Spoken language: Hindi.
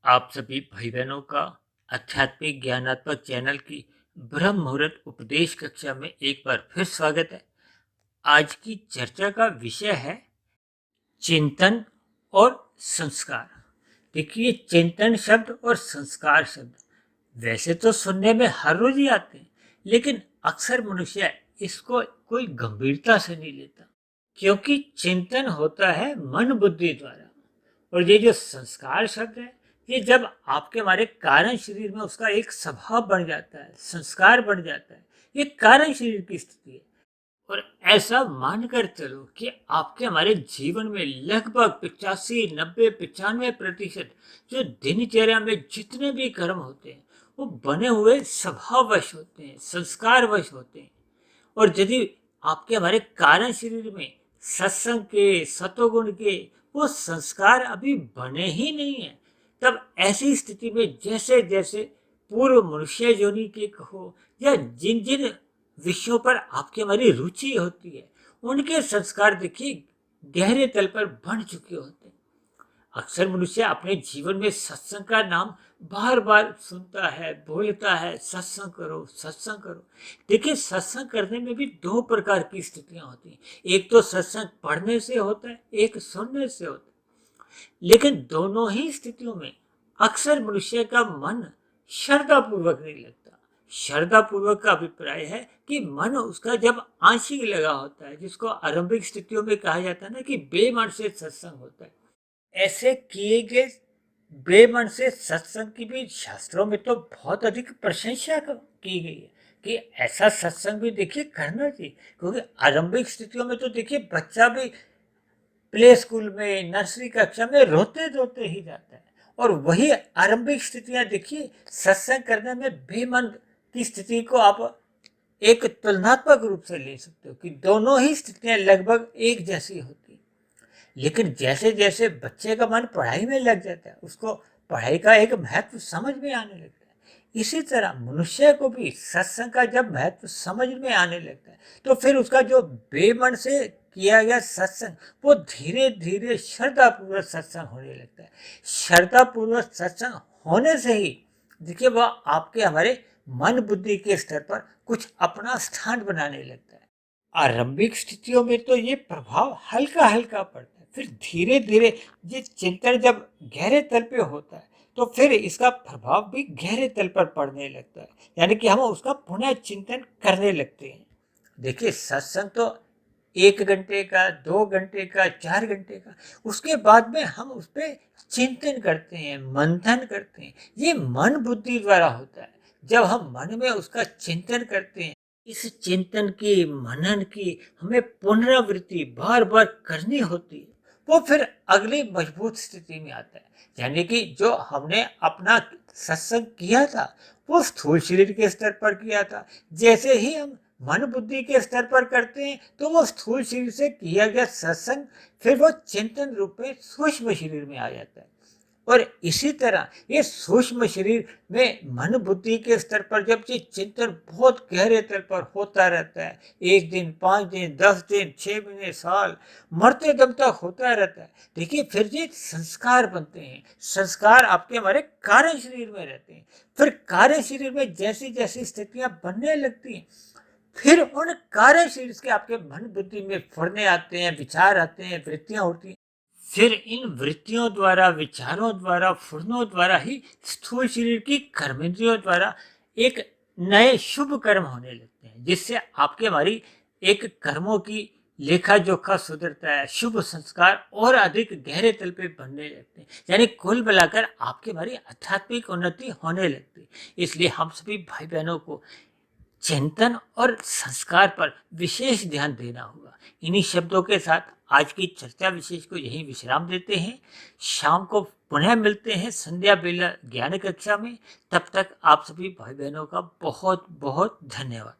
आप सभी भाई बहनों का आध्यात्मिक ज्ञानात्मक चैनल की ब्रह्म मुहूर्त उपदेश कक्षा में एक बार फिर स्वागत है। आज की चर्चा का विषय है चिंतन और संस्कार। देखिए, चिंतन शब्द और संस्कार शब्द वैसे तो सुनने में हर रोज ही आते हैं, लेकिन अक्सर मनुष्य इसको कोई गंभीरता से नहीं लेता, क्योंकि चिंतन होता है मन बुद्धि द्वारा, और ये जो संस्कार शब्द है, ये जब आपके हमारे कारण शरीर में उसका एक स्वभाव बन जाता है, संस्कार बन जाता है। ये कारण शरीर की स्थिति है। और ऐसा मानकर चलो कि आपके हमारे जीवन में लगभग 85, 90, 95% जो दिनचर्या में जितने भी कर्म होते हैं, वो बने हुए स्वभाववश होते हैं, संस्कारवश होते हैं। और यदि आपके हमारे कारण शरीर में सत्संग के, सतोगुण के वो संस्कार अभी बने ही नहीं है, तब ऐसी स्थिति में जैसे जैसे पूर्व मनुष्य योनि के कहो या जिन जिन विषयों पर आपकी हमारी रुचि होती है, उनके संस्कार देखिए गहरे तल पर बन चुके होते हैं। अक्सर मनुष्य अपने जीवन में सत्संग का नाम बार बार सुनता है, बोलता है, सत्संग करो, सत्संग करो। देखिए, सत्संग करने में भी दो प्रकार की स्थितियां होती हैं। एक तो सत्संग पढ़ने से होता है, एक सुनने से होता है। लेकिन दोनों ही स्थितियों में अक्सर मनुष्य का मन श्रद्धा पूर्वक नहीं लगता। श्रद्धा पूर्वक का अभिप्राय है कि मन उसका जब आंशिक लगा होता है, जिसको आरंभिक स्थितियों में कहा जाता है ना कि बेमन से सत्संग होता है। ऐसे किए गए बेमन से सत्संग की भी शास्त्रों में तो बहुत अधिक प्रशंसा की गई है कि ऐसा सत्संग भी देखिए करना चाहिए, क्योंकि आरंभिक स्थितियों में तो देखिए बच्चा भी प्ले स्कूल में, नर्सरी कक्षा में रोते रोते ही जाता है, और वही आरंभिक स्थितियां देखिए सत्संग करने में बेमन की स्थिति को आप एक तुलनात्मक रूप से ले सकते हो कि दोनों ही स्थितियां लगभग एक जैसी होती हैं। लेकिन जैसे जैसे बच्चे का मन पढ़ाई में लग जाता है, उसको पढ़ाई का एक महत्व समझ में आने लगता है। इसी तरह मनुष्य को भी सत्संग का जब महत्व समझ में आने लगता है, तो फिर उसका जो बेमन से किया गया सत्संग, वो धीरे धीरे श्रद्धा पूर्वक सत्संग होने लगता है। श्रद्धा पूर्वक सत्संग होने से ही देखिए वह आपके हमारे मन बुद्धि के स्तर पर कुछ अपना स्थान बनाने लगता है। आरंभिक स्थितियों में तो ये प्रभाव हल्का हल्का पड़ता है, फिर धीरे धीरे ये चिंतन जब गहरे तल पे होता है, तो फिर इसका प्रभाव भी गहरे तल पर पड़ने लगता है, यानी कि हम उसका पुनः चिंतन करने लगते हैं। देखिए, सत्संग तो 1 घंटे का, 2 घंटे का, 4 घंटे का, उसके बाद में हम उस पर चिंतन करते हैं, मंथन करते हैं। ये मन बुद्धि द्वारा होता है। जब हम मन में उसका चिंतन करते हैं, इस चिंतन की, मनन की हमें पुनरावृत्ति बार बार करनी होती है, वो फिर अगली मजबूत स्थिति में आता है। यानी कि जो हमने अपना सत्संग किया था, वो स्थूल शरीर के स्तर पर किया था। जैसे ही हम मन बुद्धि के स्तर पर करते हैं, तो वो स्थूल शरीर से किया गया सत्संग फिर वो चिंतन रूप में सूक्ष्म शरीर में आ जाता है। और इसी तरह ये सूक्ष्म शरीर में मन बुद्धि के स्तर पर जब ये चिंतन बहुत गहरे स्तर पर होता रहता है, 1 दिन, 5 दिन, 10 दिन, 6 महीने, साल, मरते दम तक होता रहता है, देखिए फिर ये संस्कार बनते हैं। संस्कार आपके हमारे कार्य शरीर में रहते हैं। फिर कार्य शरीर में जैसी जैसी स्थितियां बनने लगती हैं, फिर उन कार्य शरीर के आपके मन बुद्धि में फुरने आते हैं, विचार आते हैं, वृत्तियां होती हैं। फिर इन वृत्तियों द्वारा, विचारों द्वारा, फुर्नों द्वारा ही स्थूल शरीर की कर्मेंद्रियों द्वारा एक नए शुभ कर्म होने लगते हैं, जिससे आपके हमारी एक कर्मों की लेखा जोखा सुधरता है, शुभ संस्कार और अधिक गहरे तल पे बनने लगते हैं। यानी कुल मिलाकर आपके हमारी आध्यात्मिक उन्नति होने लगती है। इसलिए हम सभी भाई बहनों को चिंतन और संस्कार पर विशेष ध्यान देना होगा। इन्हीं शब्दों के साथ आज की चर्चा विशेष को यहीं विश्राम देते हैं। शाम को पुनः मिलते हैं संध्या बेला ज्ञान कक्षा में। तब तक आप सभी भाई बहनों का बहुत बहुत धन्यवाद।